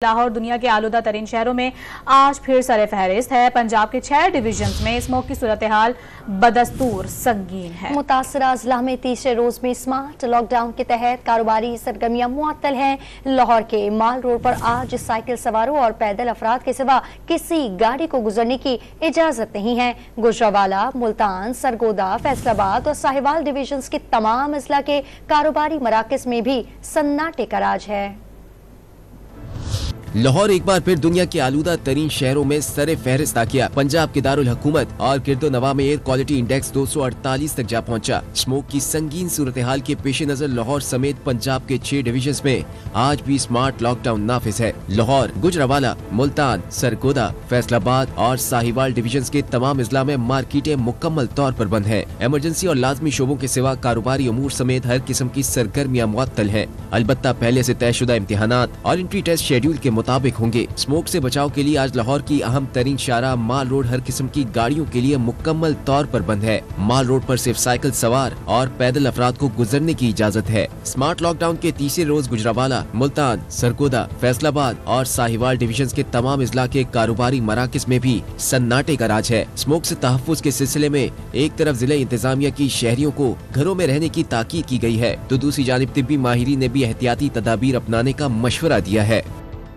लाहौर दुनिया के आलूदा तरीन शहरों में आज फिर सरे फहरिस्त है। पंजाब के 6 डिवीजन्स में स्मोक की सूरत हाल बदस्तूर संगीन है। मुतासरा अजला में तीसरे रोज में स्मार्ट लॉकडाउन के तहत कारोबारी सरगर्मियां मुअत्तल हैं। लाहौर के माल रोड पर आज साइकिल सवारों और पैदल अफराद के सिवा किसी गाड़ी को गुजरने की इजाजत नहीं है। गुजरावाला, मुल्तान, सरगोदा, फैसलाबाद और साहिवाल डिवीजन्स के तमाम अजला के कारोबारी मराकज में भी सन्नाटे का राज है। लाहौर एक बार फिर दुनिया के आलूदा तरीन शहरों में सरे फहरिस्त आ गया। पंजाब के दारुल हुकूमत और गिरदो नवा में एयर क्वालिटी इंडेक्स 248 तक जा पहुंचा। स्मोक की संगीन सूरत हाल के पेश नजर लाहौर समेत पंजाब के 6 डिवीजन्स में आज भी स्मार्ट लॉकडाउन नाफिज है। लाहौर, गुजरावाला, मुल्तान, सरगोदा, फैसलाबाद और साहिवाल डिवीजन्स के तमाम अजला में मार्केटें मुकम्मल तौर पर बंद है। इमरजेंसी और लाजमी शोबों के सिवा कारोबारी अमूर समेत हर किस्म की सरगर्मियां मुअत्तल है। अलबत्ता पहले से तयशुदा इम्तिहानात और एंट्री टेस्ट शेड्यूल के मुताबिक होंगे। स्मोक से बचाव के लिए आज लाहौर की अहम तरीन शारा माल रोड हर किस्म की गाड़ियों के लिए मुकम्मल तौर पर बंद है। माल रोड पर सिर्फ साइकिल सवार और पैदल अफराद को गुजरने की इजाजत है। स्मार्ट लॉकडाउन के तीसरे रोज गुजरावाला, मुल्तान, सरगोदा, फैसलाबाद और साहिवाल डिवीजन के तमाम अजला के कारोबारी मराकज में भी सन्नाटे का राज है। स्मोक से तहफ्फुज के सिलसिले में एक तरफ जिला इंतजामिया की शहरियों को घरों में रहने की ताकीद की गई है, तो दूसरी जानिब तिब्बी माहिरीन ने भी एहतियाती तदाबीर अपनाने का मशवरा दिया है।